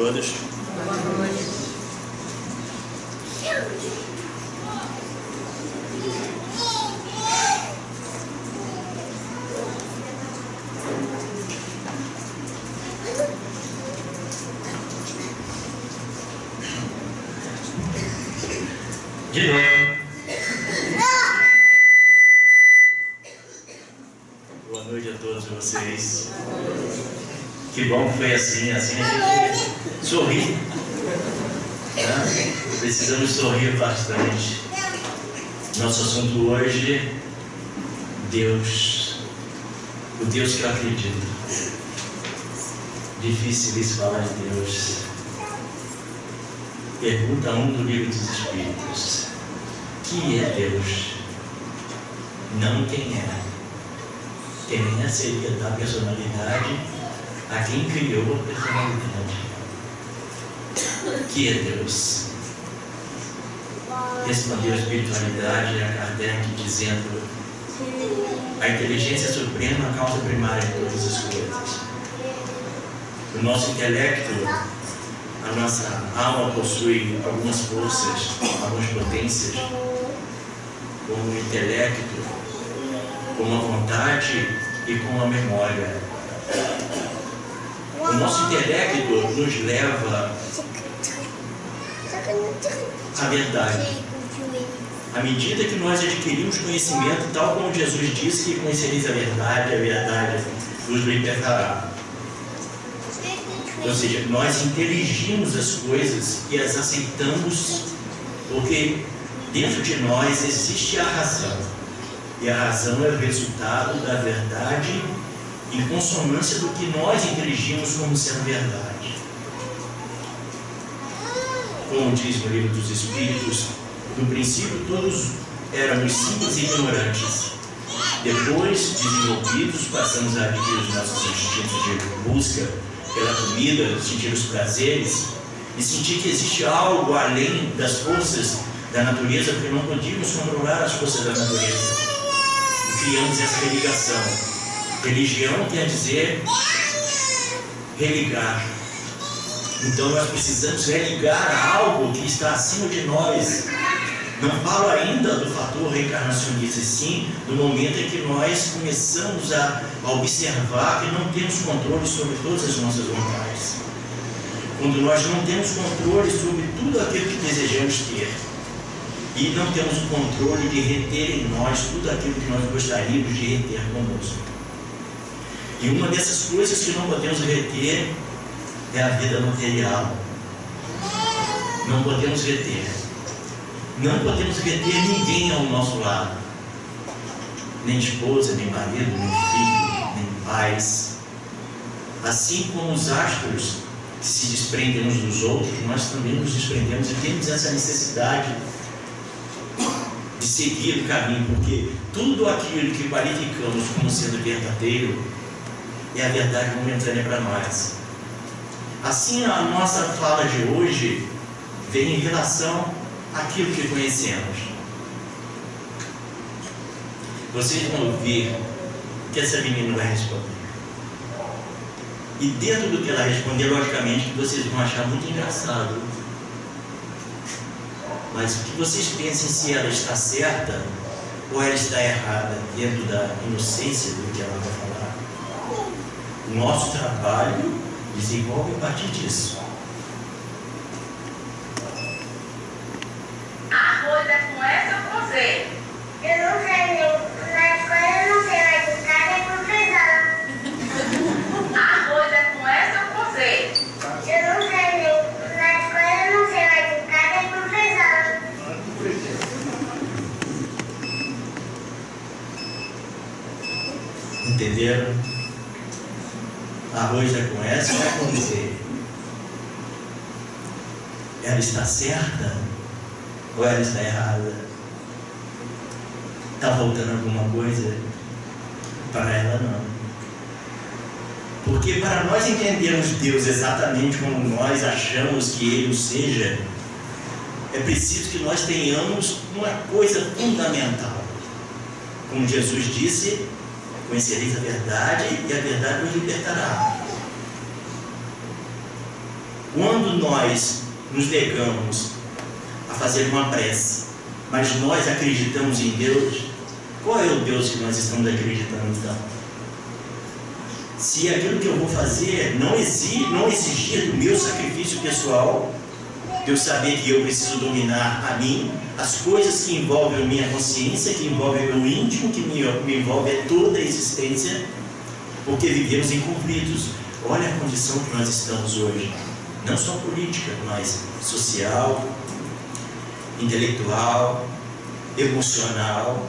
todos. Boa noite. De novo. Boa noite a todos vocês. Que bom que foi assim a gente sorri. Né? Precisamos sorrir bastante. Nosso assunto hoje, Deus. O Deus que eu acredito. Difícil isso falar de Deus. Pergunta 1 do Livro dos Espíritos: que é Deus? Não quem é. Quem é seria da personalidade a quem criou a personalidade. Que é Deus? Respondeu a espiritualidade a Kardec dizendo: a inteligência suprema, a causa primária de todas as coisas. O nosso intelecto, a nossa alma possui algumas forças, algumas potências, como o intelecto, como a vontade e como a memória. O nosso intelecto nos leva à verdade. À medida que nós adquirimos conhecimento, tal como Jesus disse que conhecereis a verdade vos libertará. Ou seja, nós inteligimos as coisas e as aceitamos porque dentro de nós existe a razão. E a razão é o resultado da verdade em consonância do que nós inteligimos como sendo verdade. Como diz no Livro dos Espíritos, no princípio todos éramos simples e ignorantes. Depois, desenvolvidos, passamos a adquirir os nossos instintos de busca pela comida, sentir os prazeres e sentir que existe algo além das forças da natureza, porque não podíamos controlar as forças da natureza. E criamos essa religação. Religião quer dizer religar. Então nós precisamos religar a algo que está acima de nós. Não falo ainda do fator reencarnacionista, sim do momento em que nós começamos a observar que não temos controle sobre todas as nossas vontades. Quando nós não temos controle sobre tudo aquilo que desejamos ter. E não temos o controle de reter em nós tudo aquilo que nós gostaríamos de reter conosco. E uma dessas coisas que não podemos reter é a vida material. Não podemos reter. Não podemos reter ninguém ao nosso lado. Nem esposa, nem marido, nem filho, nem pais. Assim como os astros que se desprendem uns dos outros, nós também nos desprendemos e temos essa necessidade de seguir o caminho, porque tudo aquilo que qualificamos como sendo verdadeiro é a verdade momentânea para nós. Assim, a nossa fala de hoje vem em relação àquilo que conhecemos. Vocês vão ouvir que essa menina vai responder. E dentro do que ela responder, logicamente, que vocês vão achar muito engraçado. Mas que vocês pensem se ela está certa ou ela está errada, dentro da inocência do que ela vai falar. O nosso trabalho desenvolve a partir disso. Arroz é com essa ou com Z? Eu não sei, na escola eu não sei, mas em casa é com feijão. Arroz é com essa ou com Z? Eu não sei, na escola eu não sei, mas em casa é com feijão. Entenderam? Arroz é com S ou é com Z? Ela está certa ou ela está errada? Está faltando alguma coisa? Para ela não. Porque para nós entendermos Deus exatamente como nós achamos que Ele o seja, é preciso que nós tenhamos uma coisa fundamental. Como Jesus disse, conhecereis a verdade e a verdade vos libertará. Quando nós nos negamos a fazer uma prece, mas nós acreditamos em Deus, qual é o Deus que nós estamos acreditando então? Se aquilo que eu vou fazer não exigir do meu sacrifício pessoal, de eu saber que eu preciso dominar a mim, as coisas que envolvem a minha consciência, que envolvem o meu íntimo, que me envolve toda a existência, porque vivemos incumpridos. Olha a condição que nós estamos hoje, não só política, mas social, intelectual, emocional.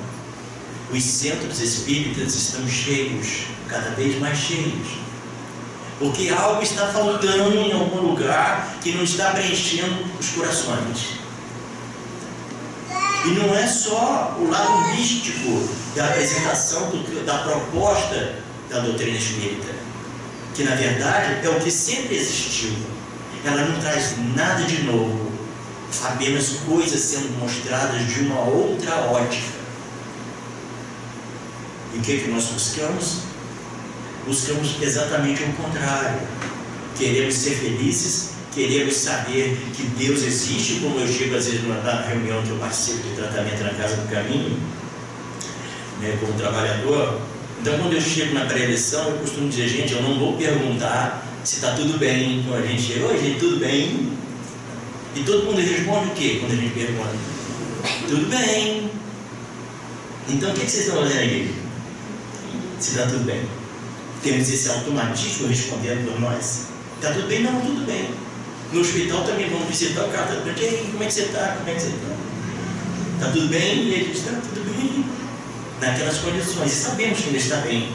Os centros espíritas estão cheios, cada vez mais cheios, porque algo está faltando em algum lugar que não está preenchendo os corações. E não é só o lado místico da apresentação da proposta da doutrina espírita, que na verdade é o que sempre existiu. Ela não traz nada de novo, apenas coisas sendo mostradas de uma outra ótica. E o que nós buscamos? Buscamos exatamente o contrário. Queremos ser felizes, queremos saber que Deus existe, como eu digo às vezes na reunião que eu participo de tratamento na Casa do Caminho, né, como trabalhador. Então, quando eu chego na pré-eleição, eu costumo dizer, gente, eu não vou perguntar se está tudo bem. Então a gente chega, oi gente, tudo bem? E todo mundo responde o quê quando a gente pergunta? Tudo bem. Então o que vocês estão fazendo aqui? Se está tudo bem. Temos esse automatismo respondendo por nós. Está tudo bem? Não, tudo bem. No hospital também vamos visitar o cara, como é que você está? Como é que você está? Está tudo bem? E ele diz, está tudo bem. Naquelas condições, e sabemos que ele está bem.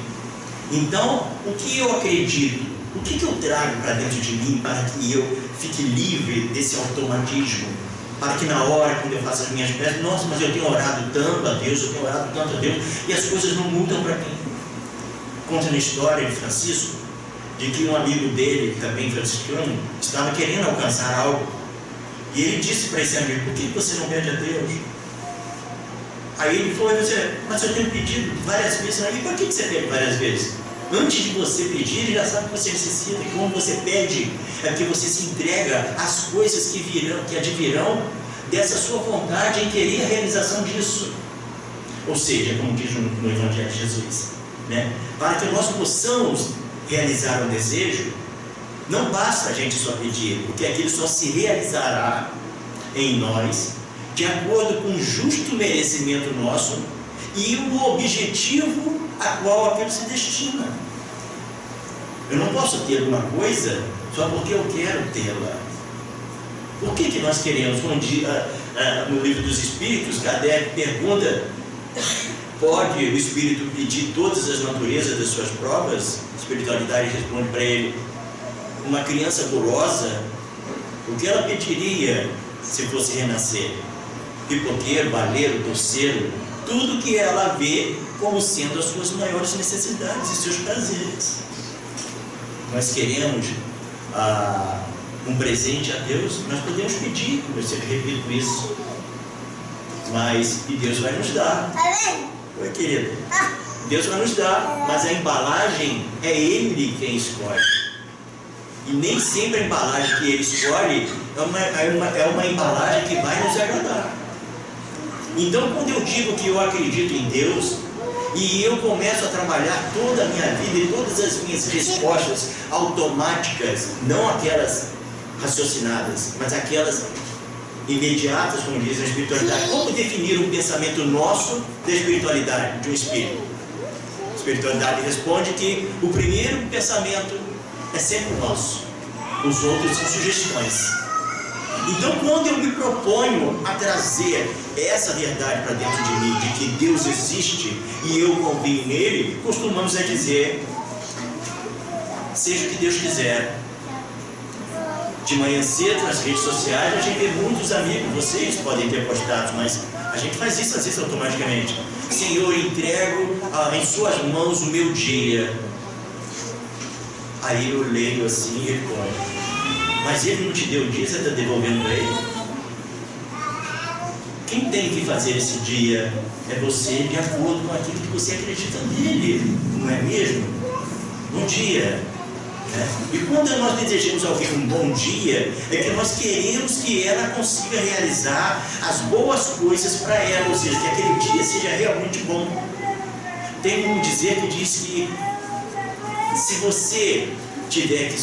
Então, o que eu acredito, o que eu trago para dentro de mim para que eu fique livre desse automatismo? Para que na hora, quando eu faço as minhas preces, nossa, mas eu tenho orado tanto a Deus, eu tenho orado tanto a Deus, e as coisas não mudam para mim. Conta na história de Francisco, de que um amigo dele, também franciscano, estava querendo alcançar algo, e ele disse para esse amigo, por que você não pede a Deus? Aí ele falou, mas eu tenho pedido várias vezes. E por que você pede várias vezes? Antes de você pedir, ele já sabe que você necessita. E quando você pede, é porque você se entrega às coisas que advirão dessa sua vontade em querer a realização disso. Ou seja, como diz no Evangelho de Jesus, né? Para que nós possamos realizar um desejo, não basta a gente só pedir, porque aquilo só se realizará em nós de acordo com o justo merecimento nosso e o objetivo a qual aquilo se destina. Eu não posso ter uma coisa só porque eu quero tê-la. Por que nós queremos? No Livro dos Espíritos, Kardec pergunta, pode o Espírito pedir todas as naturezas das suas provas? A espiritualidade responde para ele, uma criança gulosa, o que ela pediria se fosse renascer? Pipoqueiro, baleiro, doceiro, tudo que ela vê como sendo as suas maiores necessidades e seus prazeres. Nós queremos um presente a Deus, nós podemos pedir, eu sempre repito isso, mas e Deus vai nos dar. Oi, querido. Deus vai nos dar, mas a embalagem é Ele quem escolhe. E nem sempre a embalagem que Ele escolhe é uma embalagem que vai nos agradar. Então, quando eu digo que eu acredito em Deus e eu começo a trabalhar toda a minha vida e todas as minhas respostas automáticas, não aquelas raciocinadas, mas aquelas imediatas, como diz a espiritualidade. Como definir um pensamento nosso da espiritualidade, de um espírito? A espiritualidade responde que o primeiro pensamento é sempre nosso, os outros são sugestões. Então, quando eu me proponho a trazer essa verdade para dentro de mim, de que Deus existe e eu confio nele, costumamos dizer, seja o que Deus quiser. De manhã cedo, nas redes sociais, a gente vê muitos amigos, vocês podem ter postado, mas a gente faz isso às vezes automaticamente. Senhor, entrego em suas mãos o meu dia. Aí eu leio assim e respondo, mas ele não te deu o dia, você está devolvendo para ele? Quem tem que fazer esse dia é você, de acordo com aquilo que você acredita nele, não é mesmo? Um dia E quando nós desejamos a alguém um bom dia, é que nós queremos que ela consiga realizar as boas coisas para ela, ou seja, que aquele dia seja realmente bom. Tem um dizer que diz que se você tiver que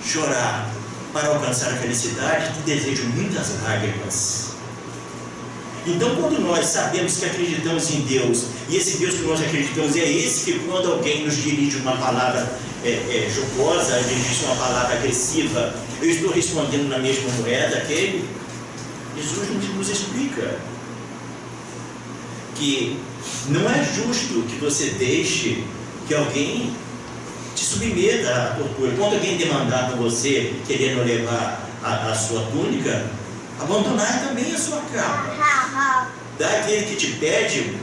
chorar para alcançar a felicidade, te desejo muitas lágrimas. Então, quando nós sabemos que acreditamos em Deus, e esse Deus que nós acreditamos é esse que, quando alguém nos dirige uma palavra jocosa, dirige uma palavra agressiva, eu estou respondendo na mesma moeda aquele, Jesus nos explica que não é justo que você deixe que alguém te submeta à tortura. Quando alguém demandar com você, querendo levar a sua túnica, abandonar também a sua capa. Dá aquele que te pede,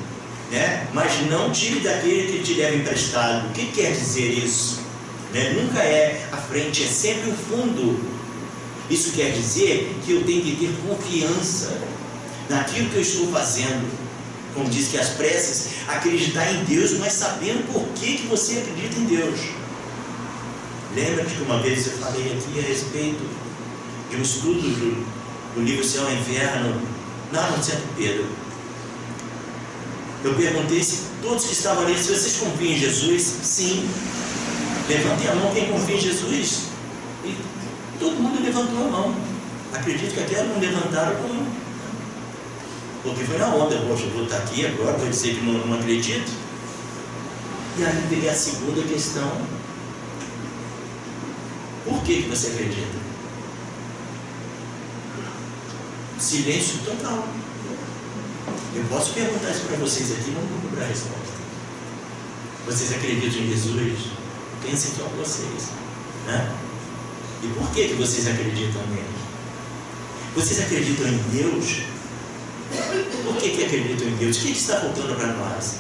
mas não tire daquele que te deve emprestado. O que quer dizer isso? Nunca é a frente, é sempre o fundo. Isso quer dizer que eu tenho que ter confiança naquilo que eu estou fazendo. Como diz que as preces, acreditar em Deus, mas sabendo por que você acredita em Deus. Lembra-te que uma vez eu falei aqui a respeito de um estudo do livro Céu e Inferno, lá no Centro Pedro. Eu perguntei se todos que estavam ali, se vocês confiam em Jesus. Sim. Levantem a mão quem confia em Jesus. E todo mundo levantou a mão. Acredito que até não levantaram com um. Porque foi na onda. Poxa, eu vou estar aqui agora, vou dizer que não acredito. E aí veio a segunda questão. Por que você acredita? Silêncio total. Eu posso perguntar isso para vocês aqui, não vou cobrar a resposta. Vocês acreditam em Jesus? Pensem só vocês. E por que vocês acreditam nele? Vocês acreditam em Deus? Por que acreditam em Deus? O que está faltando para nós?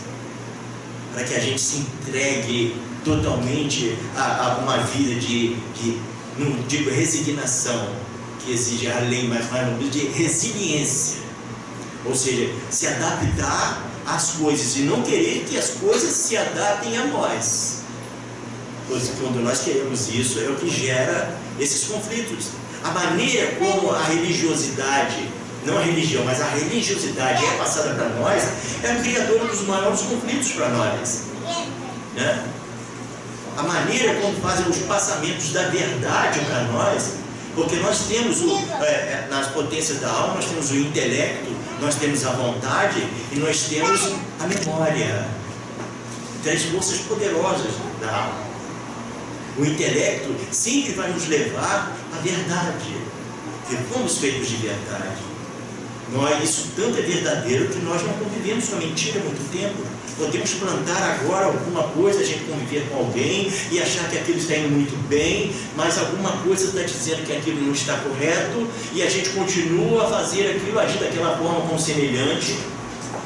Para que a gente se entregue totalmente a uma vida não digo resignação, que exige além, mas de resiliência. Ou seja, se adaptar às coisas e não querer que as coisas se adaptem a nós. Pois quando nós queremos isso, é o que gera esses conflitos. A maneira como a religiosidade, não a religião, mas a religiosidade é passada para nós, é a criadora dos maiores conflitos para nós. A maneira como fazem os passamentos da verdade para nós, porque nós temos, nas potências da alma, nós temos o intelecto, nós temos a vontade e nós temos a memória. Três forças poderosas da alma. O intelecto sempre vai nos levar à verdade, porque fomos feitos de verdade. Isso tanto é verdadeiro que nós não convivemos com a mentira há muito tempo. Podemos plantar agora alguma coisa, a gente conviver com alguém e achar que aquilo está indo muito bem, mas alguma coisa está dizendo que aquilo não está correto e a gente continua a fazer aquilo, agir daquela forma como semelhante.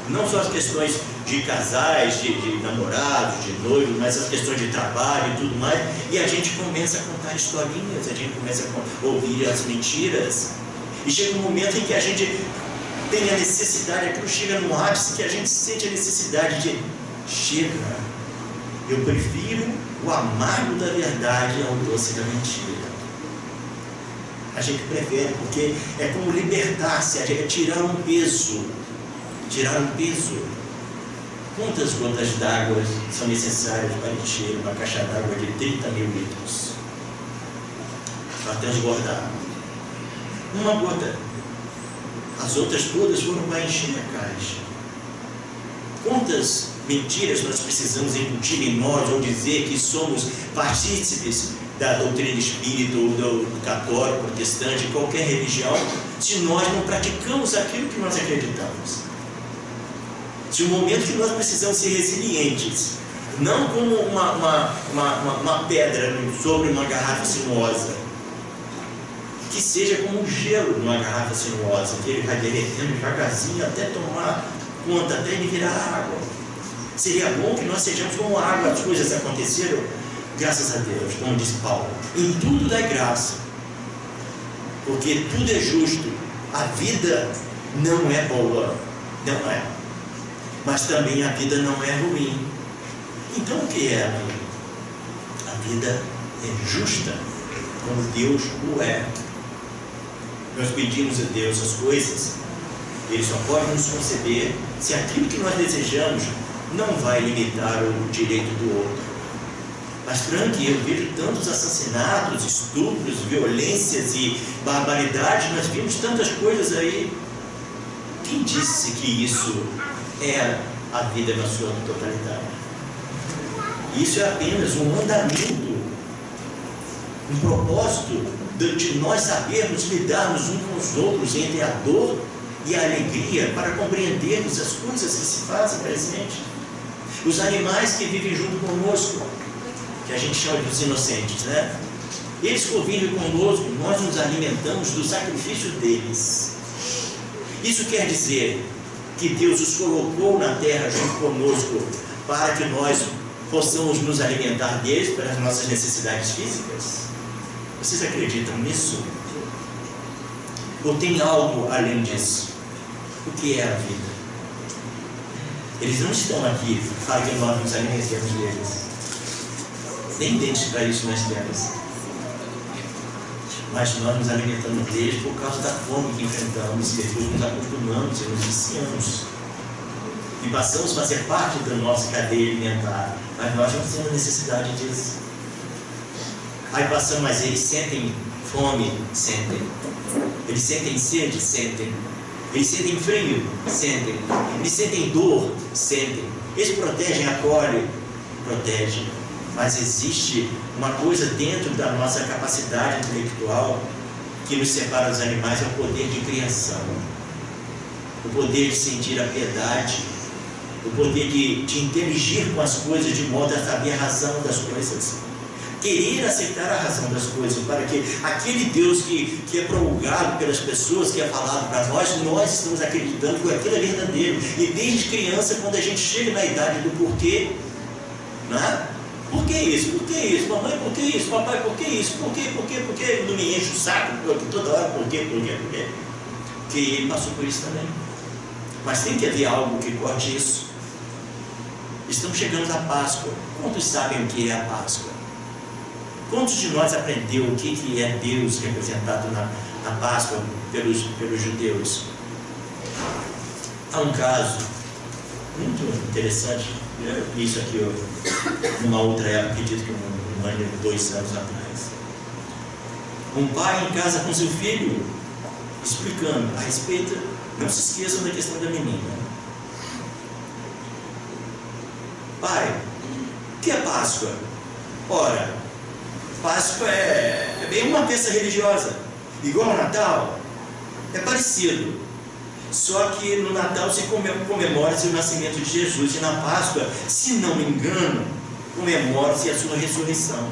Não só as questões de casais, de namorados, de noivos, mas as questões de trabalho e tudo mais, e a gente começa a contar historinhas, a gente começa a ouvir as mentiras, e chega um momento em que a gente tem a necessidade, aquilo chega num ápice que a gente sente a necessidade de chega, eu prefiro o amargo da verdade ao doce da mentira. A gente prefere, porque é como libertar-se, é tirar um peso. Quantas gotas d'água são necessárias para encher uma caixa d'água de 30 mil litros? Para transbordar. Uma gota. As outras todas foram para encher a caixa. Quantas mentiras nós precisamos incutir em nós, ou dizer que somos partícipes da doutrina espírita, ou do católico, protestante, qualquer religião, se nós não praticamos aquilo que nós acreditamos? Se o momento que nós precisamos ser resilientes, não como uma pedra sobre uma garrafa sinuosa, que seja como um gelo numa garrafa sinuosa, que ele vai derretendo devagarzinho até tomar conta, até ele virar água. Seria bom que nós sejamos como água. As coisas aconteceram, graças a Deus, como disse Paulo, em tudo dá graça, porque tudo é justo. A vida não é boa, não é, mas também a vida não é ruim. Então o que é a vida? A vida é justa, como Deus o é. Nós pedimos a Deus as coisas, Ele só pode nos conceder se aquilo que nós desejamos não vai limitar o direito do outro. Mas, Frank, eu vejo tantos assassinatos, estupros, violências e barbaridades, nós vimos tantas coisas aí. Quem disse que isso é a vida na sua totalidade? Isso é apenas um andamento, um propósito de nós sabermos lidarmos uns com os outros entre a dor e a alegria, para compreendermos as coisas que se fazem presente. Os animais que vivem junto conosco, que a gente chama de os inocentes, né? Eles convivem conosco, nós nos alimentamos do sacrifício deles. Isso quer dizer que Deus os colocou na terra junto conosco para que nós possamos nos alimentar deles para as nossas necessidades físicas? Vocês acreditam nisso? Ou tem algo além disso? O que é a vida? Eles não estão aqui para que nós nos alimentemos deles. Nem dentes para isso nós temos. Mas nós nos alimentamos deles por causa da fome que enfrentamos, e depois nos acostumamos e nos viciamos. E passamos a fazer parte da nossa cadeia alimentar. Mas nós não temos necessidade disso. Aí passamos, mas eles sentem fome? Sentem. Eles sentem sede? Sentem. Eles sentem frio? Sentem. Eles sentem dor? Sentem. Eles protegem, acolhem? Protegem. Mas existe uma coisa dentro da nossa capacidade intelectual que nos separa dos animais, é o poder de criação, o poder de sentir a piedade, o poder de interagir com as coisas de modo a saber a razão das coisas, querer aceitar a razão das coisas, para que aquele Deus que é promulgado pelas pessoas, que é falado para nós estamos acreditando que aquilo é verdadeiro. E desde criança, quando a gente chega na idade do porquê, né? Por que isso? Por que isso? Mamãe, por que isso? Papai, por que isso? Por que? Não me enche o saco toda hora, por quê? Porque ele passou por isso também. Mas tem que haver algo que corte isso. Estamos chegando à Páscoa. Quantos sabem o que é a Páscoa? Quantos de nós aprendeu o que é Deus representado na Páscoa pelos judeus? Há um caso muito interessante. Eu vi isso aqui numa outra época, acredito que um ano, 2 anos atrás. Um pai em casa com seu filho, explicando a respeito, não se esqueçam da questão da menina. Pai, o que é Páscoa? Ora, Páscoa é bem uma festa religiosa, igual ao Natal, é parecido. Só que no Natal se comemora-se o nascimento de Jesus, e na Páscoa, se não me engano, comemora-se a sua ressurreição.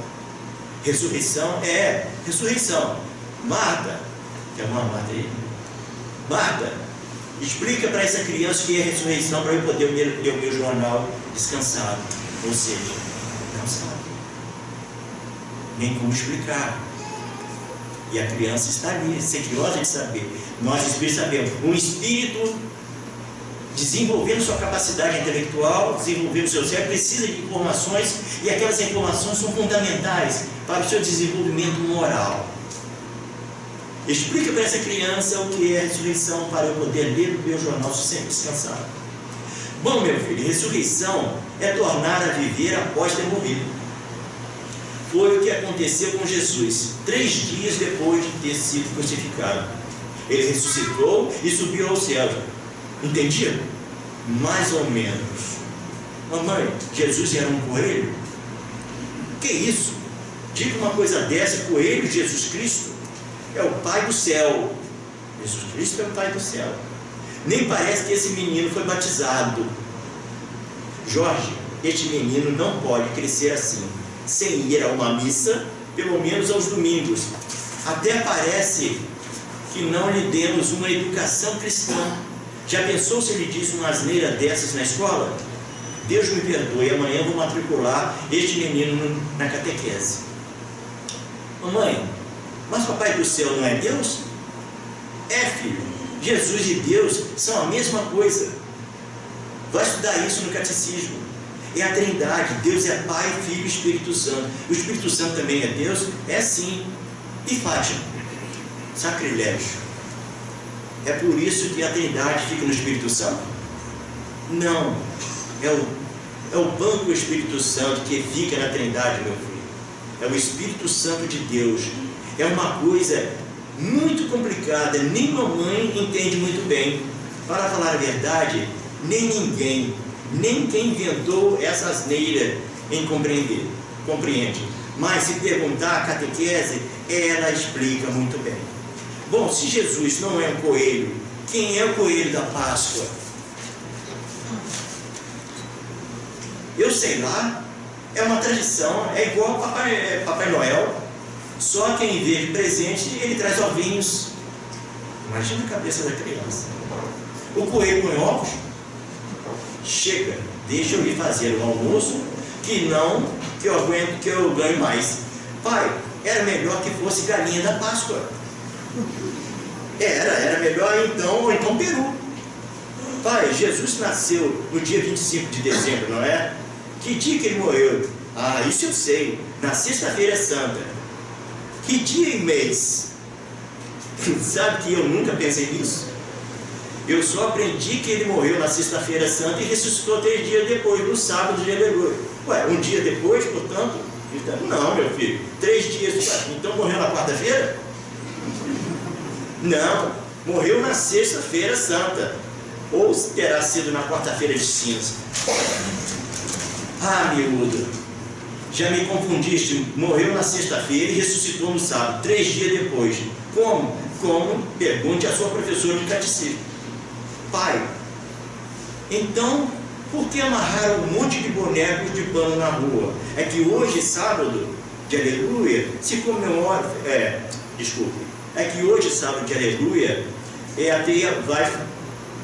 Ressurreição é ressurreição. Marta, tem alguma Marta aí? Marta, explica para essa criança o que é ressurreição, para eu poder ler o meu jornal descansado. Ou seja, não sabe nem como explicar. E a criança está ali, sequiosa de saber. Nós espíritos sabemos. Um espírito desenvolvendo sua capacidade intelectual, desenvolvendo seu cérebro, precisa de informações, e aquelas informações são fundamentais para o seu desenvolvimento moral. Explica para essa criança o que é ressurreição, para eu poder ler o meu jornal sempre descansado. Bom, meu filho, ressurreição é tornar a viver após ter morrido. Foi o que aconteceu com Jesus 3 dias depois de ter sido crucificado. Ele ressuscitou e subiu ao céu. Entendido? Mais ou menos. Mamãe, Jesus era um coelho? Que isso? Diga uma coisa dessa, coelho, Jesus Cristo é o Pai do céu. Jesus Cristo é o Pai do céu. Nem parece que esse menino foi batizado. Jorge, este menino não pode crescer assim, sem ir a uma missa, pelo menos aos domingos. Até parece que não lhe demos uma educação cristã. Já pensou se ele diz uma asneira dessas na escola? Deus me perdoe, amanhã eu vou matricular este menino na catequese. Mamãe, mas Papai do céu não é Deus? É, filho. Jesus e Deus são a mesma coisa. Vai estudar isso no catecismo. É a Trindade. Deus é Pai, Filho e Espírito Santo. O Espírito Santo também é Deus? É sim. E Fátima? Sacrilégio. É por isso que a Trindade fica no Espírito Santo? Não. É o banco do Espírito Santo que fica na Trindade, meu filho. É o Espírito Santo de Deus. É uma coisa muito complicada. Nem mamãe entende muito bem. Para falar a verdade, nem ninguém, nem quem inventou essa asneira em compreende. Mas se perguntar a catequese, ela explica muito bem. Bom, se Jesus não é um coelho, quem é o coelho da Páscoa? Eu sei lá, é uma tradição, é igual Papai Noel, só que em vez de presente, ele traz ovinhos. Imagina a cabeça da criança. O coelho põe ovos? Chega, deixa eu ir fazer o almoço, que eu ganho mais. Pai, era melhor que fosse galinha da Páscoa. Era melhor então, ou então peru. Pai, Jesus nasceu no dia 25 de dezembro, não é? Que dia que ele morreu? Ah, isso eu sei, na sexta-feira santa. Que dia e mês? Sabe que eu nunca pensei nisso? Eu só aprendi que ele morreu na sexta-feira santa e ressuscitou 3 dias depois, no sábado de aleluia. Ué, um dia depois, portanto? Não, meu filho, 3 dias. Então morreu na quarta-feira? Não, morreu na sexta-feira santa. Ou terá sido na quarta-feira de cinza. Ah, miúdo, já me confundiste. Morreu na sexta-feira e ressuscitou no sábado, 3 dias depois. Como? Como? Pergunte à sua professora de catecismo. Pai, então, por que amarraram um monte de bonecos de pano na rua? É que hoje, sábado de aleluia, se comemora... É que hoje, sábado de aleluia,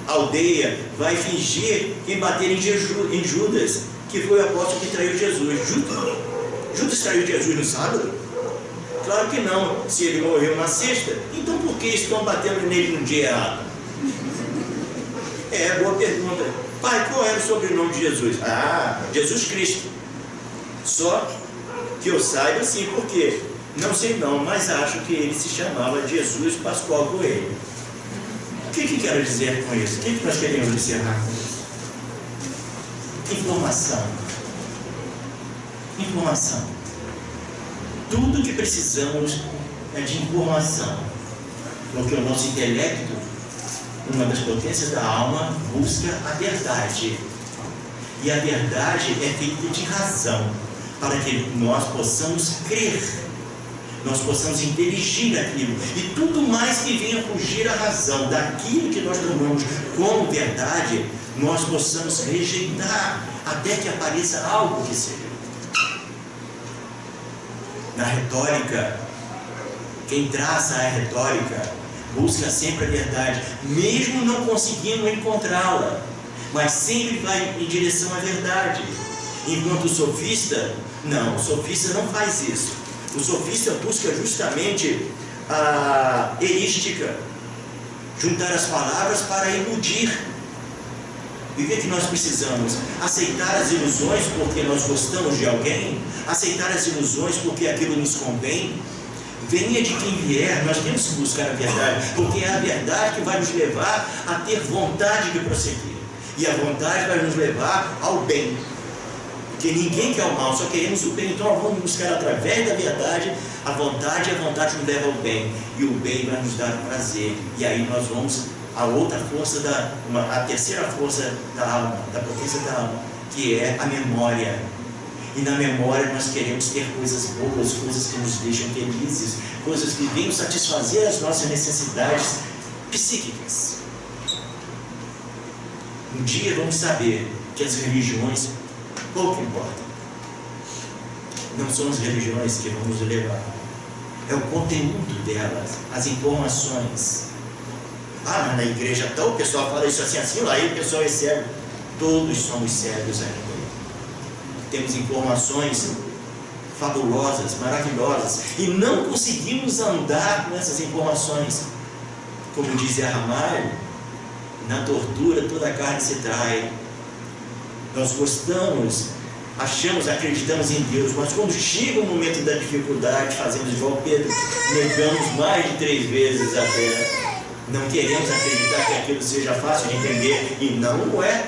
a aldeia vai fingir que bater em Judas, que foi o apóstolo que traiu Jesus. Judas traiu Jesus no sábado? Claro que não. Se ele morreu na sexta, então por que estão batendo nele no dia errado? Boa pergunta. Pai, qual era o sobrenome de Jesus? Ah, Jesus Cristo. Só que eu saiba sim, porque não sei não, mas acho que ele se chamava Jesus Pascoal Coelho. O que quero dizer com isso? O que nós queremos encerrar com isso? Informação. Tudo que precisamos é de informação, porque o nosso intelecto, uma das potências da alma, busca a verdade. E a verdade é feita de razão, para que nós possamos crer, nós possamos inteligir aquilo. E tudo mais que venha fugir à razão, daquilo que nós tomamos como verdade, nós possamos rejeitar, até que apareça algo que seja. Na retórica, quem traça a retórica busca sempre a verdade, mesmo não conseguindo encontrá-la, mas sempre vai em direção à verdade. Enquanto o sofista não faz isso. O sofista busca justamente a erística, juntar as palavras para iludir. E ver que nós precisamos aceitar as ilusões porque nós gostamos de alguém, aceitar as ilusões porque aquilo nos convém. Venha de quem vier, nós temos que buscar a verdade, porque é a verdade que vai nos levar a ter vontade de prosseguir. E a vontade vai nos levar ao bem. Porque ninguém quer o mal, só queremos o bem. Então nós vamos buscar através da verdade a vontade, e a vontade nos leva ao bem. E o bem vai nos dar prazer. E aí nós vamos a outra força, a terceira força da alma, da potência da alma, que é a memória. E na memória nós queremos ter coisas boas, coisas que nos deixam felizes, coisas que venham satisfazer as nossas necessidades psíquicas. Um dia vamos saber que as religiões pouco importam. Não são as religiões que vão nos levar. É o conteúdo delas, as informações. Ah, na igreja tal, o pessoal fala isso assim, lá e o pessoal é cego. Todos somos cegos ainda. Temos informações fabulosas, maravilhosas, e não conseguimos andar com essas informações. Como dizia Ramalho, na tortura toda a carne se trai. Nós gostamos acreditamos em Deus, mas quando chega o momento da dificuldade, fazemos igual Pedro, negamos mais de 3 vezes a fé. Não queremos acreditar que aquilo seja fácil de entender, e não é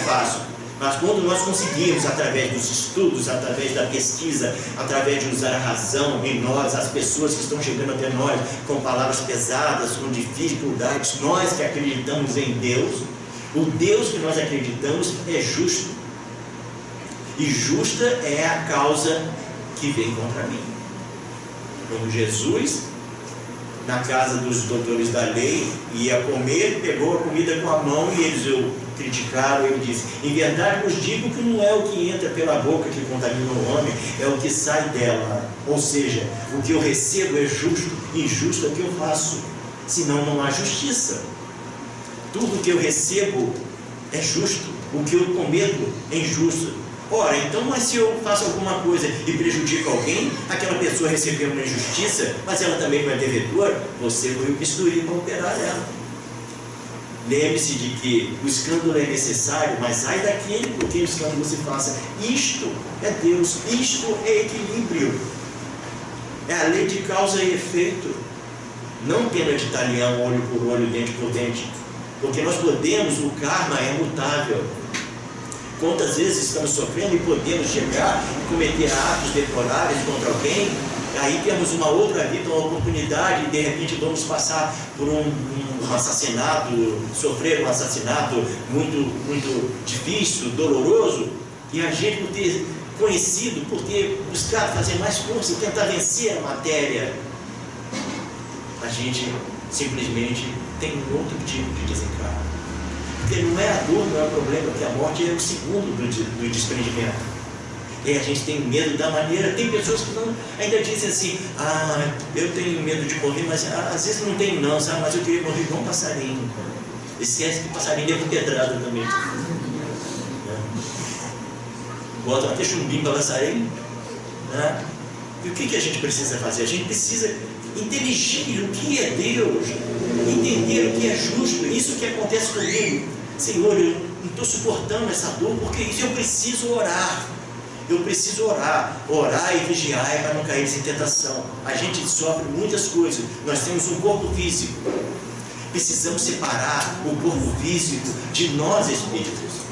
fácil. Mas quando nós conseguimos, através dos estudos, através da pesquisa, através de usar a razão em nós, as pessoas que estão chegando até nós com palavras pesadas, com dificuldades, nós que acreditamos em Deus, o Deus que nós acreditamos é justo. E justa é a causa que vem contra mim. Quando Jesus, na casa dos doutores da lei, ia comer, pegou a comida com a mão e eles o criticaram. Ele disse: em verdade vos digo que não é o que entra pela boca que contamina o homem, é o que sai dela. Ou seja, o que eu recebo é justo, injusto é o que eu faço, senão não há justiça. Tudo que eu recebo é justo, o que eu cometo é injusto. Ora, então, mas se eu faço alguma coisa e prejudico alguém, aquela pessoa recebeu uma injustiça, mas ela também não é devedora, você foi o bisturi para operar ela. Lembre-se de que o escândalo é necessário, mas ai daquele por quem o escândalo se faça. Isto é Deus, isto é equilíbrio. É a lei de causa e efeito. Não pena de talhão, olho por olho, dente por dente. Porque nós podemos, o karma é mutável. Quantas vezes estamos sofrendo e podemos chegar e cometer atos deploráveis contra alguém, aí temos uma outra vida, uma oportunidade, e de repente vamos passar por um assassinato, sofrer um assassinato muito difícil, doloroso, e a gente, por ter conhecido, por ter buscado fazer mais força, tentar vencer a matéria, a gente simplesmente tem um outro tipo de desencargo. Porque não é a dor, não é o problema, porque a morte é o segundo do desprendimento. E a gente tem medo da maneira. Tem pessoas que não, ainda dizem assim: eu tenho medo de morrer, mas às vezes não tem não, sabe? Mas eu queria morrer igual um passarinho. Esquece que passarinho leva pedrada também. Bota até chumbinho para passarinho. Né? E o que a gente precisa fazer? A gente precisa inteligir o que é Deus, entender o que é justo. Isso que acontece comigo. Senhor, eu não estou suportando essa dor, porque isso eu preciso orar. Eu preciso orar e vigiar para não cair em tentação. A gente sofre muitas coisas. Nós temos um corpo físico. Precisamos separar o corpo físico de nós espíritos.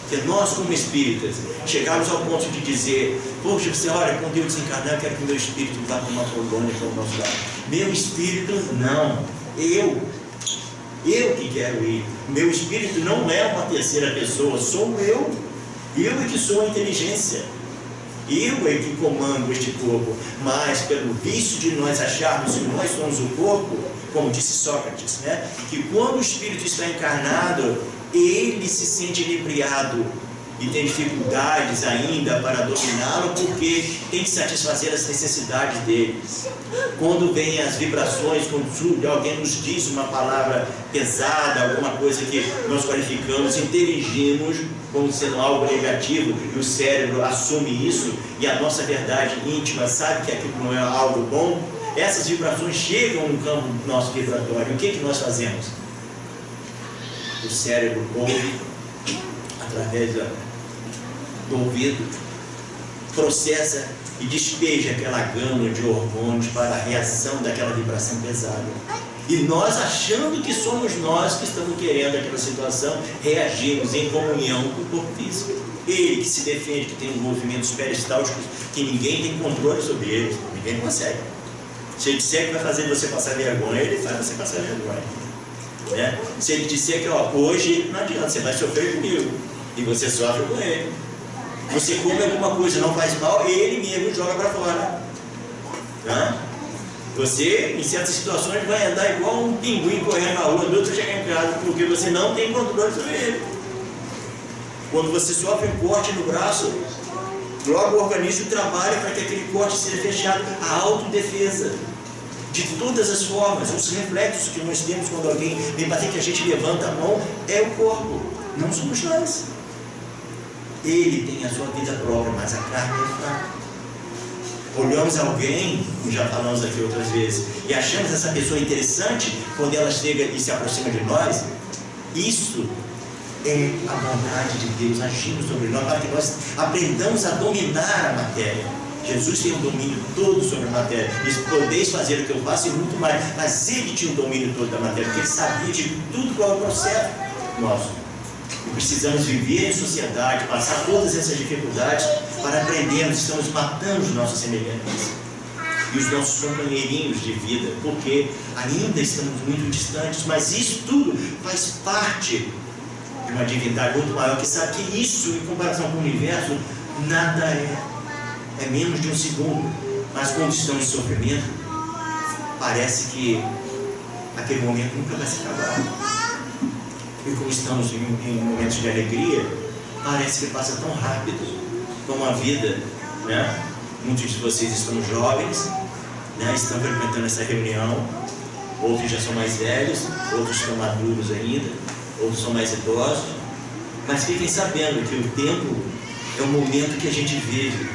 Porque nós, como espíritas, chegamos ao ponto de dizer: poxa, você olha, quando eu desencarnar, eu quero que o meu espírito vá para uma colônia, para o nosso lado. Meu espírito, não. Eu que quero ir. Meu espírito não é uma terceira pessoa, sou eu. Eu é que sou a inteligência. Eu é que comando este corpo. Mas pelo vício de nós acharmos que nós somos o corpo, como disse Sócrates, né? Que quando o espírito está encarnado, ele se sente inebriado e tem dificuldades ainda para dominá-lo, porque tem que satisfazer as necessidades dele. Quando vêm as vibrações, quando alguém nos diz uma palavra pesada, alguma coisa que nós qualificamos, inteligimos como sendo algo negativo, e o cérebro assume isso, e a nossa verdade íntima sabe que aquilo não é algo bom, essas vibrações chegam no campo nosso vibratório. O que nós fazemos? O cérebro ouve através do ouvido, processa e despeja aquela gama de hormônios para a reação daquela vibração pesada. E nós, achando que somos nós que estamos querendo aquela situação, reagimos em comunhão com o corpo físico. Ele que se defende, que tem movimentos peristálticos que ninguém tem controle sobre eles, ninguém consegue. Se ele disser que vai fazer você passar vergonha, ele faz você passar vergonha. Né? Se ele disser que hoje não adianta, você vai sofrer comigo, e você sofre com ele. Você come alguma coisa, não faz mal, ele mesmo joga para fora. Tá? Você, em certas situações, vai andar igual um pinguim correndo na rua, do outro chegar em casa, porque você não tem controle sobre ele. Quando você sofre um corte no braço, logo o organismo trabalha para que aquele corte seja fechado. A autodefesa, de todas as formas, os reflexos que nós temos quando alguém vem bater, que a gente levanta a mão, é o corpo, não somos nós. Ele tem a sua vida própria, mas a carne é fraca. Olhamos alguém, como já falamos aqui outras vezes, e achamos essa pessoa interessante, quando ela chega e se aproxima de nós, isso é a vontade de Deus agindo sobre nós, para que nós aprendamos a dominar a matéria. Jesus tem um domínio todo sobre a matéria. Diz: podeis fazer o que eu faço e muito mais. Mas ele tinha um domínio todo da matéria, porque ele sabia de tudo qual é o processo nosso. E precisamos viver em sociedade, passar todas essas dificuldades para aprendermos. Estamos matando os nossos semelhantes e os nossos companheirinhos de vida, porque ainda estamos muito distantes, mas isso tudo faz parte de uma divindade muito maior, que sabe que isso, em comparação com o universo, nada é menos de um segundo. Mas quando estamos em sofrimento, parece que aquele momento nunca vai se acabar. E como estamos em momentos de alegria, parece que passa tão rápido como a vida, né? Muitos de vocês estão jovens, né? Estão frequentando essa reunião, outros já são mais velhos, outros estão maduros ainda, outros são mais idosos, mas fiquem sabendo que o tempo é o momento que a gente vive,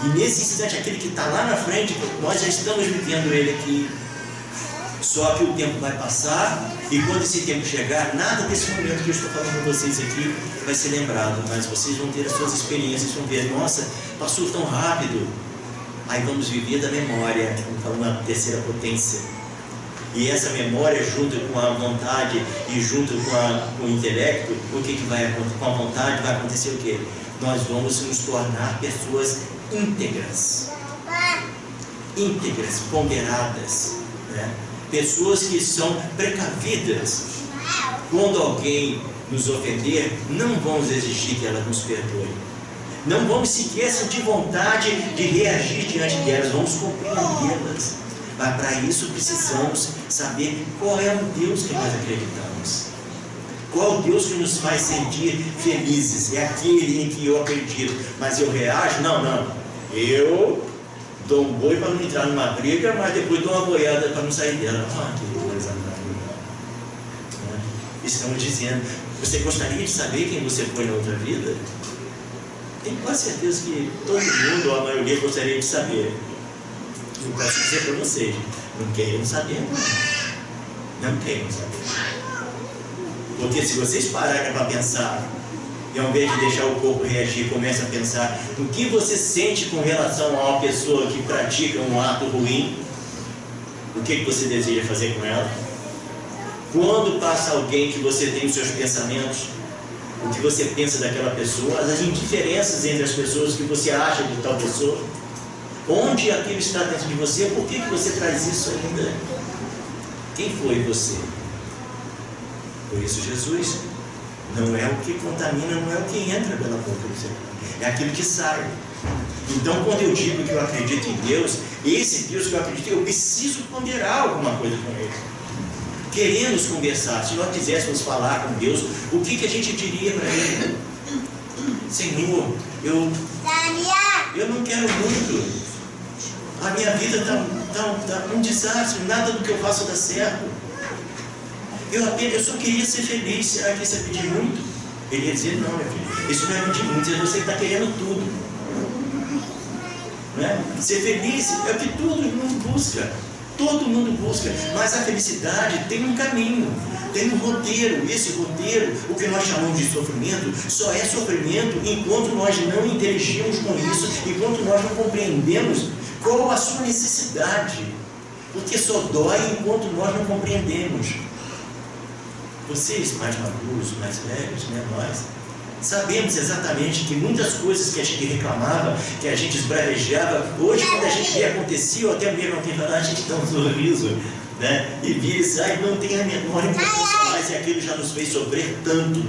e nesse instante, aquele que está lá na frente, nós já estamos vivendo ele aqui. Só que o tempo vai passar, e quando esse tempo chegar, nada desse momento que eu estou falando com vocês aqui vai ser lembrado, mas vocês vão ter as suas experiências, vão ver: nossa, passou tão rápido. Aí vamos viver da memória, vamos falar uma terceira potência. E essa memória, junto com a vontade e junto com o intelecto, o que vai acontecer? Com a vontade vai acontecer o quê? Nós vamos nos tornar pessoas íntegras, ponderadas, né? Pessoas que são precavidas. Quando alguém nos ofender, não vamos exigir que ela nos perdoe. Não vamos sequer sentir vontade de reagir diante delas, vamos compreendê-las. Mas para isso precisamos saber qual é o Deus que nós acreditamos. Qual o Deus que nos faz sentir felizes? É aquele em que eu acredito, mas eu reajo? Não. Eu dou um boi para não entrar numa briga, mas depois dou uma boiada para não sair dela. Que coisa maravilhosa. Estamos dizendo: você gostaria de saber quem você foi na outra vida? Tenho quase certeza que todo mundo, ou a maioria, gostaria de saber. Eu posso dizer para vocês: não queiram saber, não queiram saber. Porque se vocês pararem para pensar, e ao invés de deixar o corpo reagir, começa a pensar no que você sente com relação a uma pessoa que pratica um ato ruim, o que você deseja fazer com ela? Quando passa alguém que você tem os seus pensamentos, o que você pensa daquela pessoa, as indiferenças entre as pessoas, o que você acha de tal pessoa, onde aquilo está dentro de você, por que você traz isso ainda? Quem foi você? Por isso Jesus não é o que contamina, não é o que entra pela boca do Senhor, é aquilo que sai. Então, quando eu digo que eu acredito em Deus, esse Deus que eu acredito, eu preciso ponderar alguma coisa com Ele. Queremos conversar. Se nós quiséssemos falar com Deus, o que a gente diria para Ele? Senhor, eu não quero muito. A minha vida está um desastre, nada do que eu faço dá certo. Eu só queria ser feliz. Será que isso é pedir muito? Ele ia dizer: não, meu filho, isso não é pedir muito, você está querendo tudo. Não é? Ser feliz é o que todo mundo busca. Todo mundo busca, mas a felicidade tem um caminho, tem um roteiro. Esse roteiro, o que nós chamamos de sofrimento, só é sofrimento enquanto nós não interagimos com isso, enquanto nós não compreendemos qual a sua necessidade, porque só dói enquanto nós não compreendemos. Vocês mais maduros, mais velhos, né, nós sabemos exatamente que muitas coisas que a gente reclamava, que a gente esbravejava, hoje quando a gente vê acontecer, ou até mesmo alguém falar, a gente dá um sorriso, né? E vira e sai, não tem a menor importância mais, e aquilo já nos fez sofrer tanto.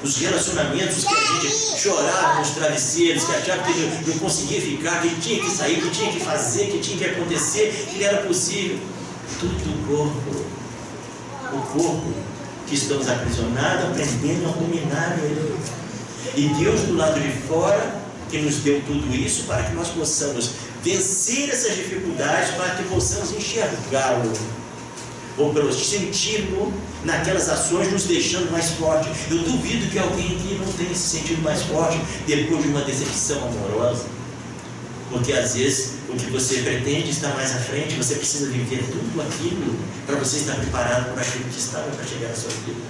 Os relacionamentos que a gente chorava nos travesseiros, que achava que não conseguia ficar, que tinha que sair, que tinha que fazer, que tinha que acontecer, que não era possível. Tudo o corpo que estamos aprisionados, aprendendo a dominar ele. E Deus do lado de fora, que nos deu tudo isso para que nós possamos vencer essas dificuldades, para que possamos enxergá-lo, ou pelo sentir-lo naquelas ações, nos deixando mais forte. Eu duvido que alguém aqui não tenha se sentido mais forte depois de uma decepção amorosa. Porque às vezes o que você pretende estar mais à frente, você precisa viver tudo aquilo para você estar preparado para aquilo que estava para chegar à sua vida.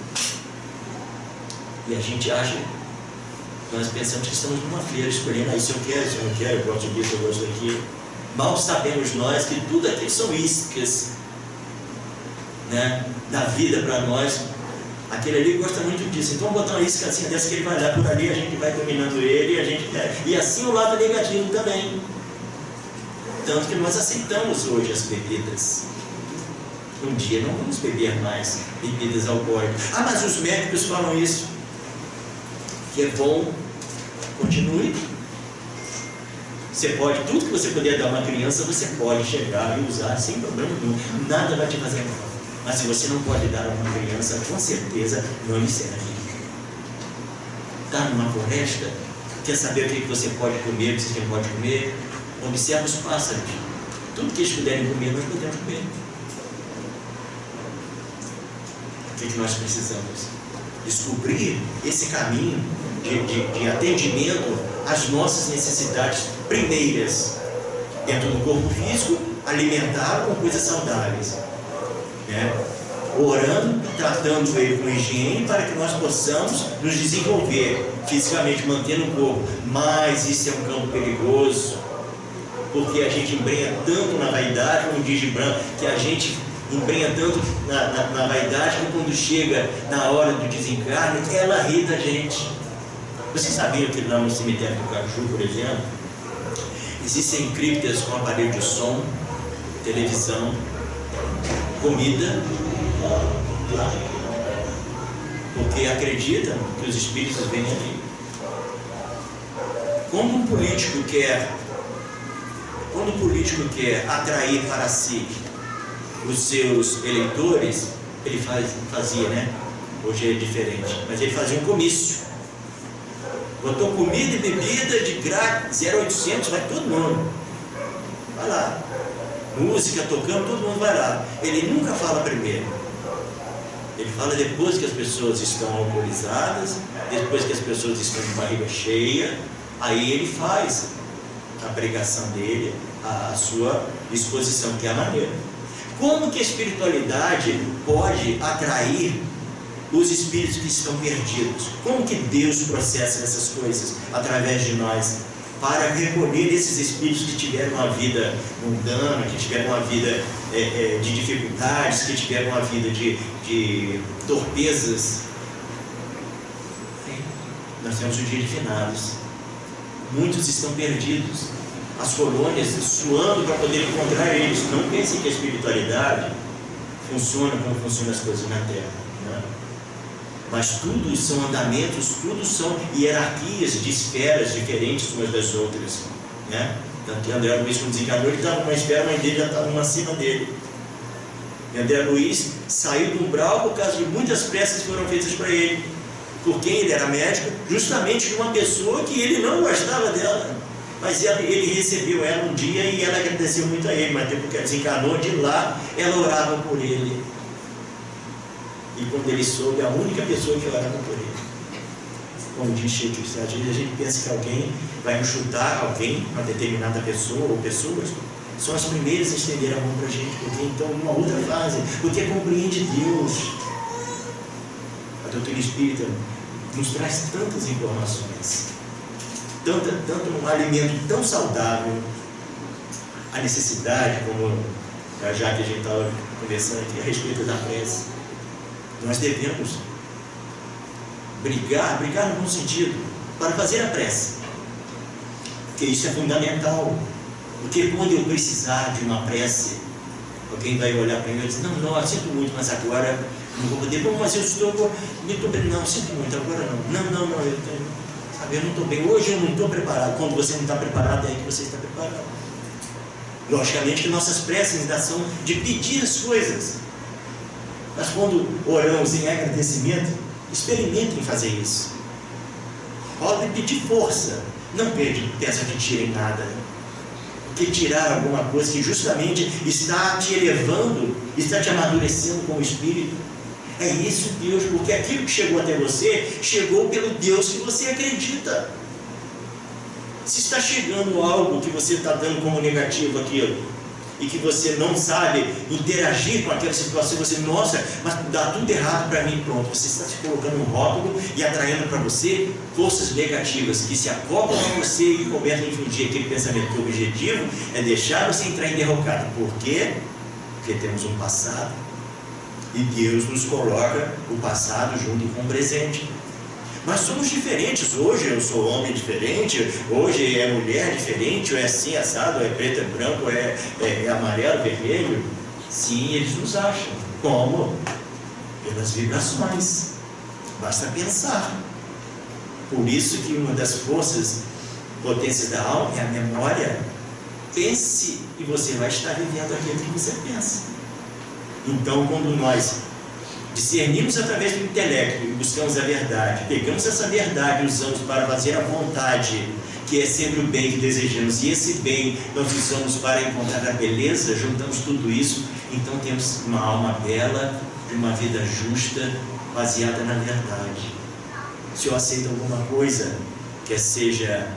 E a gente acha, nós pensamos que estamos numa feira escolhendo, isso eu quero, isso eu não quero, eu gosto disso, eu gosto daquilo. Mal sabemos nós que tudo aquilo são iscas, né, da vida para nós. Aquele ali gosta muito disso, então vamos botar uma iscazinha dessa que ele vai dar por ali, a gente vai dominando ele, e assim o lado negativo também. Tanto que nós aceitamos hoje as bebidas. Um dia não vamos beber mais bebidas alcoólicas. Ah, mas os médicos falam isso, que é bom, continue. Você pode, tudo que você puder dar a uma criança, você pode chegar e usar sem problema nenhum, nada vai te fazer mal. Mas se você não pode dar a uma criança, com certeza não lhe serve. Está numa floresta, quer saber o que você pode comer, o que você não pode comer? Observa os pássaros. Tudo que eles puderem comer, nós podemos comer. O que nós precisamos? Descobrir esse caminho de atendimento às nossas necessidades primeiras, dentro do corpo físico, alimentar com coisas saudáveis. Orando, tratando ele com higiene para que nós possamos nos desenvolver fisicamente, mantendo o corpo. Mas isso é um campo perigoso, porque a gente embrenha tanto na vaidade, como diz Gibran, que a gente embrenha tanto na vaidade que quando chega na hora do desencarne, ela ri da gente. Vocês sabiam que lá no cemitério do Caju, por exemplo, existem criptas com aparelho de som, televisão, comida, porque acreditam que os espíritos vêm ali. Quando um político quer atrair para si os seus eleitores, ele fazia, né? Hoje é diferente, mas ele fazia um comício. Botou comida e bebida de grátis, 0800, vai todo mundo. Vai lá. Música tocando, todo mundo vai lá. Ele nunca fala primeiro. Ele fala depois que as pessoas estão alcoolizadas, depois que as pessoas estão de barriga cheia, aí ele faz a pregação dele, a sua exposição, que é a maneira. Como que a espiritualidade pode atrair os espíritos que estão perdidos? Como que Deus processa essas coisas através de nós? Para recolher esses espíritos que tiveram uma vida mundana, que tiveram uma vida de dificuldades, que tiveram uma vida de torpezas. Nós temos o dia de finados. Muitos estão perdidos. As colônias suando para poder encontrar eles. Não pensem que a espiritualidade funciona como funcionam as coisas na Terra, né? Mas tudo são andamentos, tudo são hierarquias de esferas diferentes umas das outras, né? Tanto que André Luiz, quando desencarnou, ele estava numa esfera, a mãe dele já estava numa acima dele. E André Luiz saiu do umbral por causa de muitas preces que foram feitas para ele. Por quem ele era médico? Justamente de uma pessoa que ele não gostava dela. Mas ele recebeu ela um dia e ela agradeceu muito a ele. Mas depois que ela desencarnou, de lá, ela orava por ele. E quando ele soube, a única pessoa que orava por ele. Como diz Chico, às vezes a gente pensa que alguém vai enxutar alguém, uma determinada pessoa ou pessoas, são as primeiras a estender a mão para a gente, porque então numa outra fase, porque compreende Deus. A doutrina espírita nos traz tantas informações, tanto um alimento tão saudável, a necessidade, como já que a gente estava conversando aqui a respeito da prece. Nós devemos brigar no bom sentido, para fazer a prece, porque isso é fundamental. Porque quando eu precisar de uma prece, alguém vai olhar para mim e dizer: não, eu sinto muito, mas agora não vou poder. Bom, mas eu estou bem. Não, sinto muito, agora não. Eu não estou bem. Hoje eu não estou preparado. Quando você não está preparado, é aí que você está preparado. Logicamente que nossas preces ainda são de pedir as coisas. Mas quando oramos em agradecimento, experimentem fazer isso. Podem pedir força. Não peça que tirem nada. Porque tirar alguma coisa que justamente está te elevando, está te amadurecendo como espírito. É isso, Deus, porque aquilo que chegou até você, chegou pelo Deus que você acredita. Se está chegando algo que você está dando como negativo aquilo, e que você não sabe interagir com aquela situação, você, nossa, mas dá tudo errado para mim, pronto, você está se colocando um rótulo e atraindo para você forças negativas que se acoplam a você e começam a infundir aquele pensamento. Que o objetivo é deixar você entrar em derrocada. Por quê? Porque temos um passado e Deus nos coloca o passado junto com o presente. Mas somos diferentes. Hoje eu sou homem diferente, hoje é mulher diferente, ou é assim, assado, ou é preto, é branco, é amarelo, vermelho. Sim, eles nos acham. Como? Pelas vibrações. Basta pensar. Por isso que uma das forças, potências da alma é a memória. Pense e você vai estar vivendo aquilo que você pensa. Então, quando nós discernimos através do intelecto e buscamos a verdade, pegamos essa verdade e usamos para fazer a vontade, que é sempre o bem que desejamos, e esse bem nós usamos para encontrar a beleza, juntamos tudo isso, então temos uma alma bela e uma vida justa, baseada na verdade. Se eu aceito alguma coisa, quer seja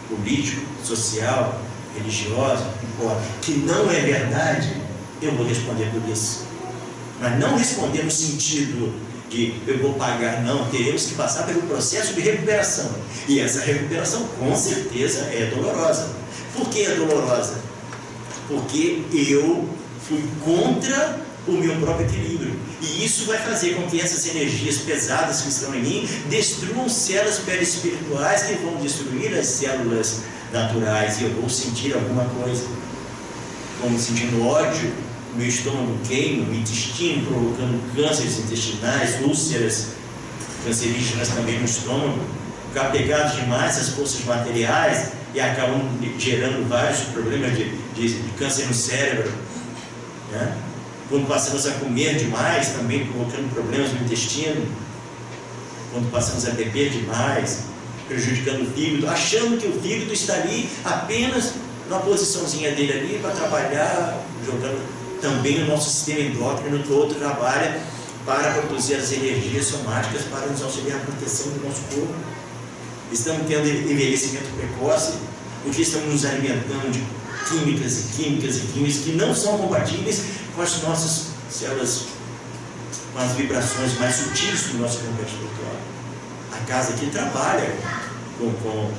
político, social, religiosa, que não é verdade, eu vou responder por isso. Mas não responder no sentido de eu vou pagar, não. Teremos que passar pelo processo de recuperação. E essa recuperação, com certeza, é dolorosa. Por que é dolorosa? Porque eu fui contra o meu próprio equilíbrio. E isso vai fazer com que essas energias pesadas que estão em mim destruam células perispirituais que vão destruir as células naturais. E eu vou sentir alguma coisa. Como sentindo ódio, meu estômago queima, meu intestino provocando cânceres intestinais, úlceras cancerígenas também no estômago, ficar pegados demais às forças materiais e acabam gerando vários problemas de câncer no cérebro, né? Quando passamos a comer demais, também provocando problemas no intestino, quando passamos a beber demais, prejudicando o fígado, achando que o fígado está ali apenas numa posiçãozinha dele ali para trabalhar, jogando. Também o nosso sistema endócrino todo trabalha para produzir as energias somáticas para nos auxiliar na proteção do nosso corpo. Estamos tendo envelhecimento precoce, porque estamos nos alimentando de químicas que não são compatíveis com as nossas células, com as vibrações mais sutis do nosso campo espiritual. A casa aqui trabalha com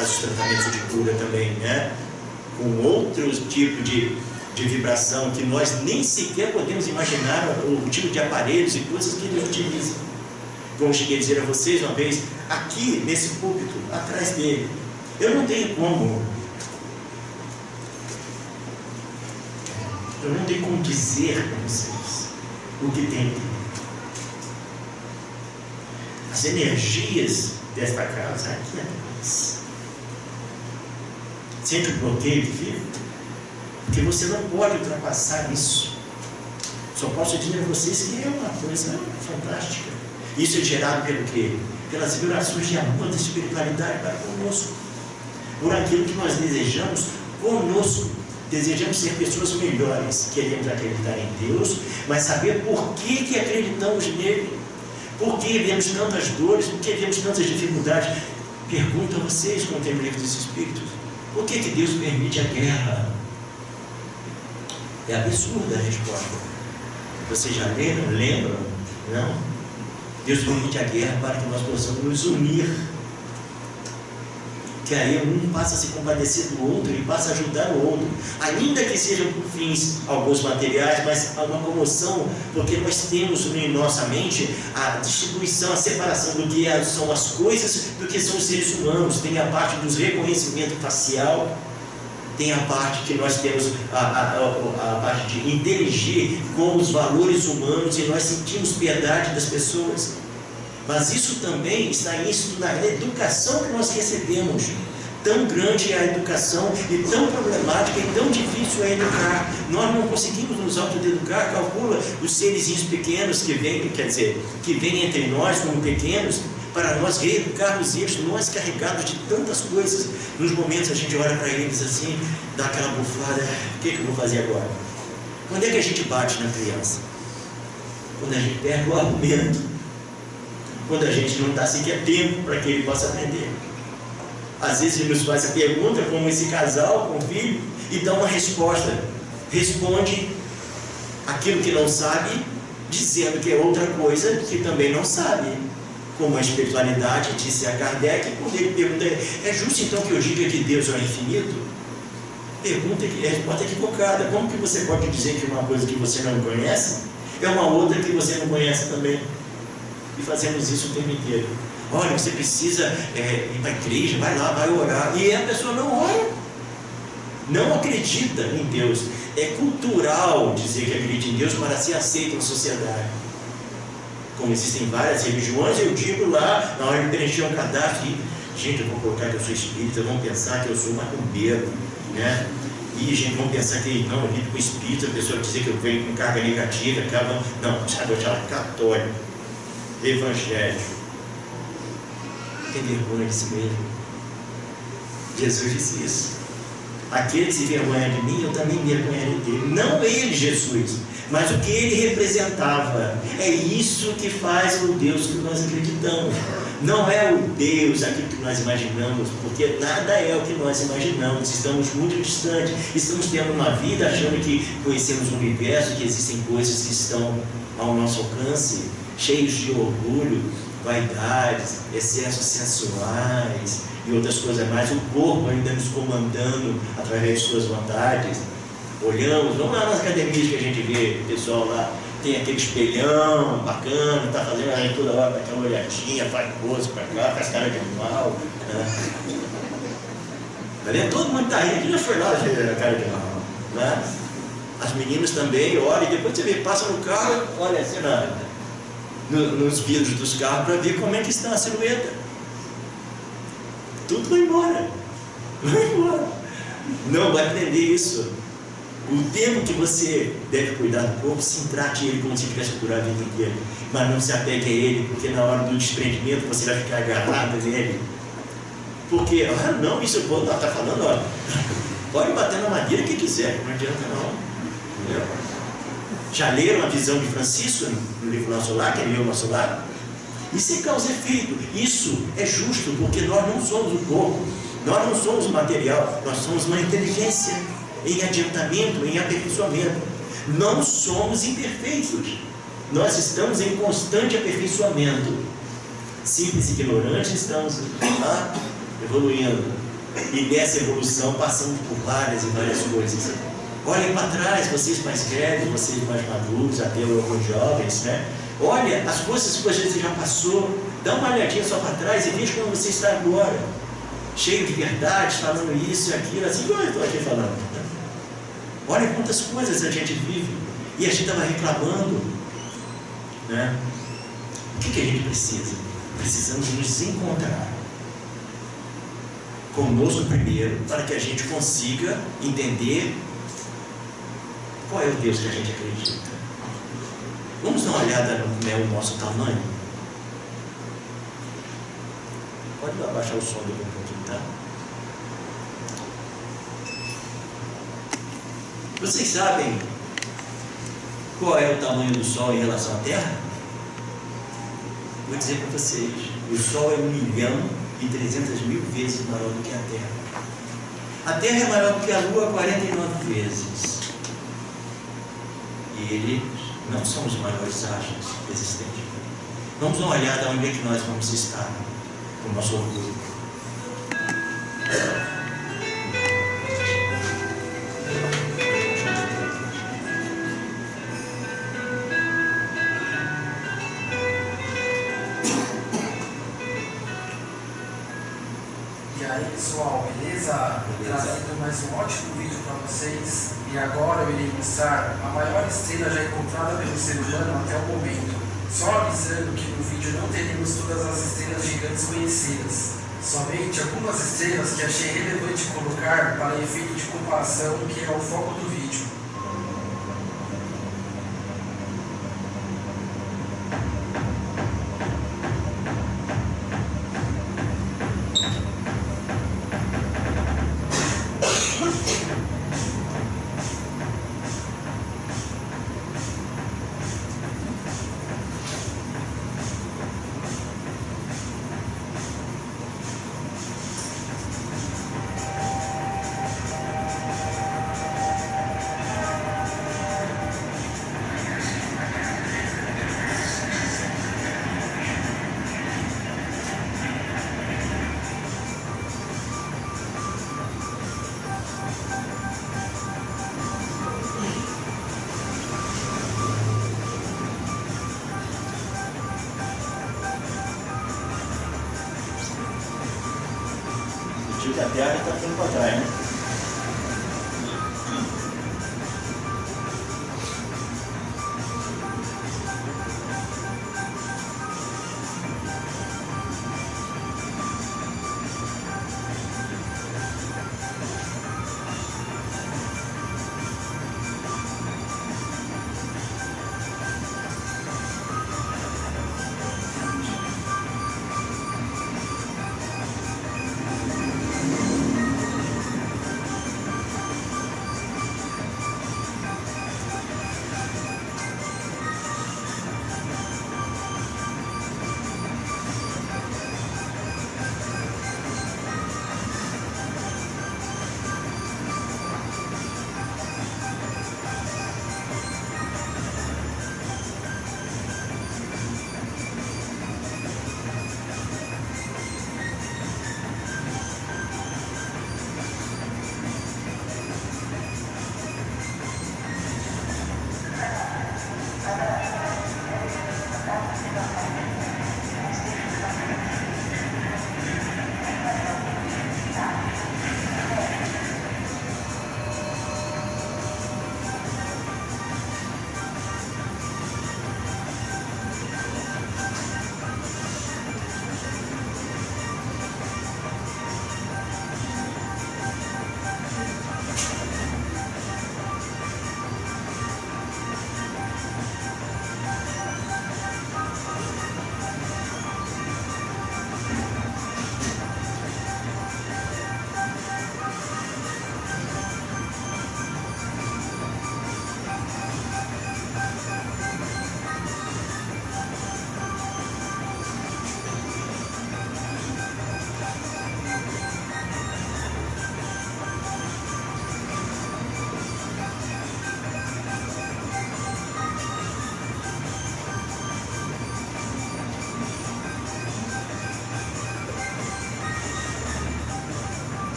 os tratamentos de cura também, né? Com outros tipos de vibração que nós nem sequer podemos imaginar o tipo de aparelhos e coisas que ele utiliza. Como cheguei a dizer a vocês uma vez, aqui nesse púlpito, atrás dele, eu não tenho como dizer para vocês o que tem aqui. As energias desta casa aqui atrás. Sente o bloqueio que fica? Porque você não pode ultrapassar isso. Só posso dizer a vocês que é uma coisa fantástica. Isso é gerado pelo quê? Pelas vibrações de amor, da espiritualidade para conosco. Por aquilo que nós desejamos conosco. Desejamos ser pessoas melhores. Queremos acreditar em Deus, mas saber por que acreditamos nele. Por que vemos tantas dores, por que vemos tantas dificuldades. Pergunto a vocês, como tem o livro dos Espíritos, por que Deus permite a guerra? É absurda a resposta. Vocês já leram? Lembram? Não? Deus permite a guerra para que nós possamos nos unir. Que aí um passa a se compadecer do outro e passa a ajudar o outro. Ainda que sejam por fins alguns materiais, mas há uma comoção, porque nós temos em nossa mente a distribuição, a separação do que são as coisas do que são os seres humanos. Tem a parte dos reconhecimento facial, tem a parte que nós temos a parte de inteligir com os valores humanos e nós sentimos piedade das pessoas. Mas isso também está isso na educação que nós recebemos. Tão grande é a educação e tão problemática e tão difícil é educar. Nós não conseguimos nos autoeducar. Calcula os serezinhos pequenos que vêm, que vêm entre nós como pequenos, para nós reeducarmos eles, nós carregados de tantas coisas. Nos momentos a gente olha para eles assim, dá aquela bufada, o que eu vou fazer agora? Quando é que a gente bate na criança? Quando a gente perde o argumento, quando a gente não dá sequer tempo para que ele possa aprender. Às vezes ele nos faz a pergunta, como esse casal com o filho, e dá uma resposta. Responde aquilo que não sabe, dizendo que é outra coisa que também não sabe. Como a espiritualidade, disse a Kardec, quando ele pergunta, é justo então que eu diga que Deus é o infinito? Pergunta, resposta equivocada. Como que você pode dizer que uma coisa que você não conhece é uma outra que você não conhece também? E fazemos isso o tempo inteiro. Olha, você precisa ir para a igreja, vai lá, vai orar. E a pessoa não ora, não acredita em Deus. É cultural dizer que acredita em Deus para ser aceito na sociedade. Como existem várias religiões, eu digo lá, na hora de preencher um cadastro, gente, eu vou colocar que eu sou espírita, vão pensar que eu sou macumbeiro, né? E gente, vão pensar que não, eu lido com espírito, a pessoa dizer que eu venho com carga negativa, acaba, não, sabe, eu chamo católico, evangélico. Tem vergonha de si mesmo. Jesus disse isso. Aquele que se vergonha de mim, eu também me vergonharei dele. Não ele, Jesus, mas o que ele representava. É isso que faz o Deus que nós acreditamos. Não é o Deus aquilo que nós imaginamos, porque nada é o que nós imaginamos. Estamos muito distantes. Estamos tendo uma vida achando que conhecemos o universo, que existem coisas que estão ao nosso alcance, cheios de orgulho, vaidades, excessos sensuais e outras coisas mais, o corpo ainda nos comandando através de suas vontades. Olhamos, vamos lá nas academias que a gente vê, o pessoal lá tem aquele espelhão bacana, está fazendo aí toda hora aquela olhadinha, faz pose para cá, faz cara de mal, né? Tá vendo? Todo mundo está rindo, já foi lá a cara de mal, né? As meninas também olham, e depois você vê, passa no carro, olha assim, nos vidros dos carros para ver como é que está a silhueta. Tudo vai embora. Vai embora. Não vai aprender isso. O tempo que você deve cuidar do corpo, sim, trate ele como se tivesse curado a vida inteira. Mas não se apegue a ele, porque na hora do desprendimento você vai ficar agarrado nele. Porque, não, isso eu está falando, olha, pode bater na madeira que quiser, não adianta não. Entendeu? Já leram a visão de Francisco no livro Nosso Lar, que é o Nosso Lar? Isso é causa e efeito. Isso é justo, porque nós não somos o corpo, nós não somos o material, nós somos uma inteligência em adiantamento, em aperfeiçoamento. Não somos imperfeitos, nós estamos em constante aperfeiçoamento. Simples e ignorantes, estamos evoluindo. E nessa evolução passamos por várias e várias coisas. Olhem para trás, vocês mais velhos, vocês mais maduros, até alguns jovens, né? Olha as coisas que você já passou, dá uma olhadinha só para trás e veja como você está agora, cheio de verdades, falando isso e aquilo, assim como eu estou aqui falando. Olha quantas coisas a gente vive e a gente estava reclamando, né? O que a gente precisa? Precisamos nos encontrar conosco primeiro, para que a gente consiga entender qual é o Deus que a gente acredita. Vamos dar uma olhada no como é o nosso tamanho? Pode abaixar o som do meu pouquinho, tá? Vocês sabem qual é o tamanho do Sol em relação à Terra? Vou dizer para vocês. O Sol é 1.300.000 vezes maior do que a Terra. A Terra é maior do que a Lua 49 vezes. E eles não são os maiores astros existentes. Vamos dar uma olhada onde é que nós vamos estar com o nosso orgulho. E aí pessoal, beleza? Trazendo mais um ótimo vídeo para vocês. E agora eu irei mostrar a maior estrela já encontrada pelo ser humano até o momento. Só avisando que no vídeo não teremos todas as estrelas gigantes conhecidas. Somente algumas estrelas que achei relevante colocar para efeito de comparação, que é o foco do vídeo. Terra está ficando para trás, né?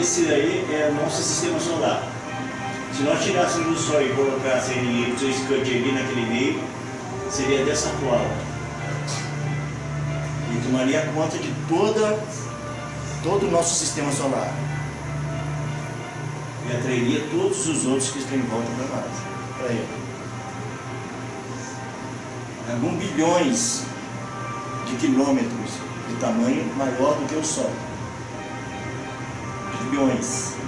Esse daí é o nosso sistema solar. Se nós tirássemos o Sol e colocassem o seu Scud ali naquele meio, seria dessa forma. E tomaria conta de todo o nosso sistema solar. E atrairia todos os outros que estão em volta para nós, para ele. Alguns bilhões de quilômetros de tamanho maior do que o Sol. Bilhões.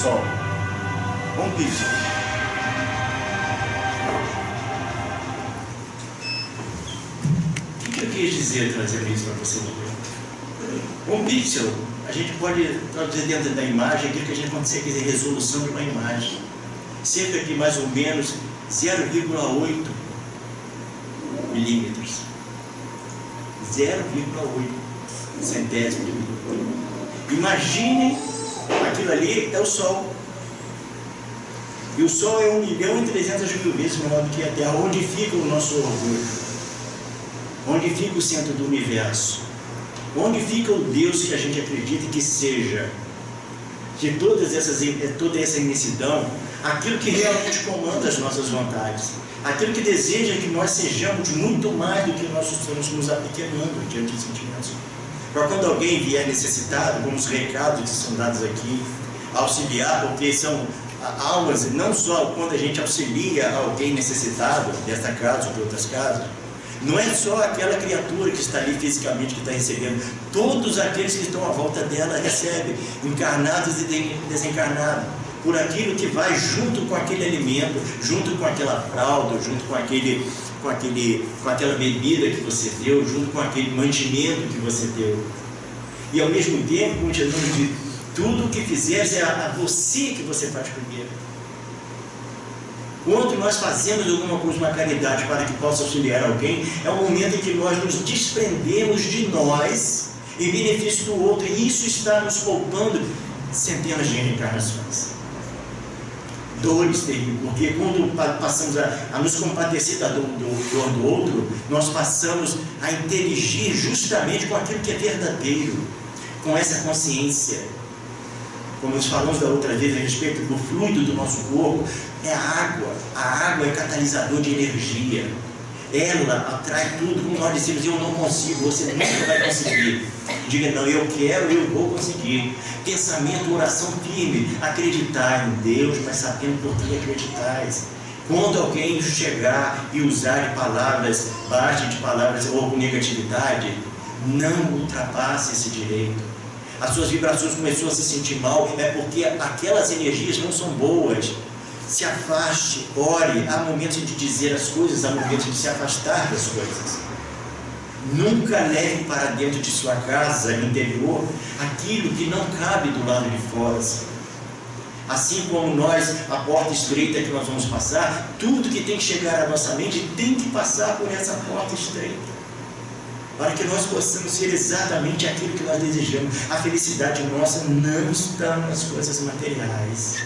Sol. Um pixel. O que eu quis dizer trazendo isso para você? Um pixel, a gente pode traduzir dentro da imagem aquilo que a gente consegue dizer resolução de uma imagem. Cerca de mais ou menos 0,8 milímetros. 0,8 centésimo de milímetro. Imaginem, aquilo ali é o Sol. E o Sol é 1.300.000 vezes menor do que a Terra. Onde fica o nosso orgulho? Onde fica o centro do universo? Onde fica o Deus que a gente acredita que seja? De toda essa imensidão, aquilo que realmente comanda as nossas vontades, aquilo que deseja que nós sejamos muito mais do que nós estamos nos apequenando diante dos sentimentos. Para quando alguém vier necessitado, como os recados que são dados aqui, auxiliar, porque são almas, não só quando a gente auxilia alguém necessitado, desta casa ou de outras casas, não é só aquela criatura que está ali fisicamente que está recebendo, todos aqueles que estão à volta dela recebem, encarnados e desencarnados, por aquilo que vai junto com aquele alimento, junto com aquela fralda, junto com aquela bebida que você deu, junto com aquele mantimento que você deu. E ao mesmo tempo, continuamos de tudo o que fizeres é a você que você faz primeiro. Quando nós fazemos alguma coisa, uma caridade para que possa auxiliar alguém, é o momento em que nós nos desprendemos de nós em benefício do outro, e isso está nos poupando centenas de reencarnações. Dores terríveis, porque quando passamos a nos compadecer da dor do outro, nós passamos a interagir justamente com aquilo que é verdadeiro, com essa consciência. Como nós falamos da outra vez a respeito do fluido do nosso corpo, é a água. A água é catalisador de energia. Ela atrai tudo. Como nós dizemos, eu não consigo, você nunca vai conseguir. Diga, não, eu quero, eu vou conseguir. Pensamento, oração firme. Acreditar em Deus, mas sabendo por que acreditais. Quando alguém chegar e usar de palavras, baixe de palavras ou com negatividade, não ultrapasse esse direito. As suas vibrações começou a se sentir mal, é porque aquelas energias não são boas. Se afaste, ore. Há momentos de dizer as coisas, há momentos de se afastar das coisas. Nunca leve para dentro de sua casa interior aquilo que não cabe do lado de fora. Assim como nós, a porta estreita que nós vamos passar, tudo que tem que chegar à nossa mente tem que passar por essa porta estreita, para que nós possamos ser exatamente aquilo que nós desejamos. A felicidade nossa não está nas coisas materiais.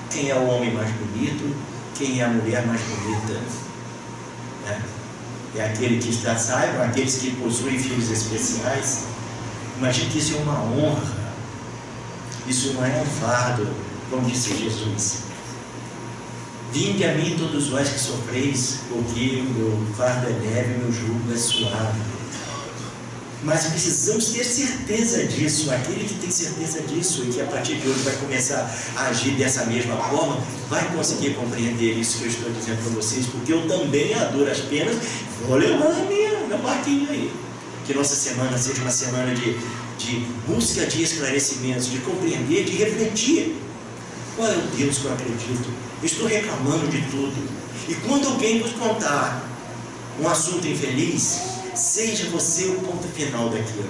Quem é o homem mais bonito? Quem é a mulher mais bonita? É aquele que está, saibam, aqueles que possuem filhos especiais. Imagine que isso é uma honra. Isso não é um fardo, como disse Jesus. Vinde a mim todos vós que sofreis, porque o meu fardo é leve, o meu jugo é suave. Mas precisamos ter certeza disso. Aquele que tem certeza disso e que a partir de hoje vai começar a agir dessa mesma forma, vai conseguir compreender isso que eu estou dizendo para vocês, porque eu também adoro as penas, vou levar meu barquinho aí. Que nossa semana seja uma semana de busca de esclarecimentos, de compreender, de refletir. Qual é o Deus que eu acredito? Eu estou reclamando de tudo. E quando alguém nos contar um assunto infeliz, seja você o ponto final daquilo.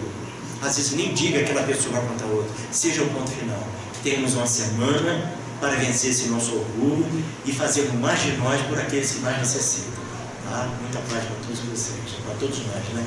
Às vezes nem diga aquela pessoa vai contar outra. Seja o ponto final. Temos uma semana para vencer esse nosso orgulho e fazer o mais de nós por aqueles que mais necessitam. Tá? Muita paz para todos vocês, para todos nós, né?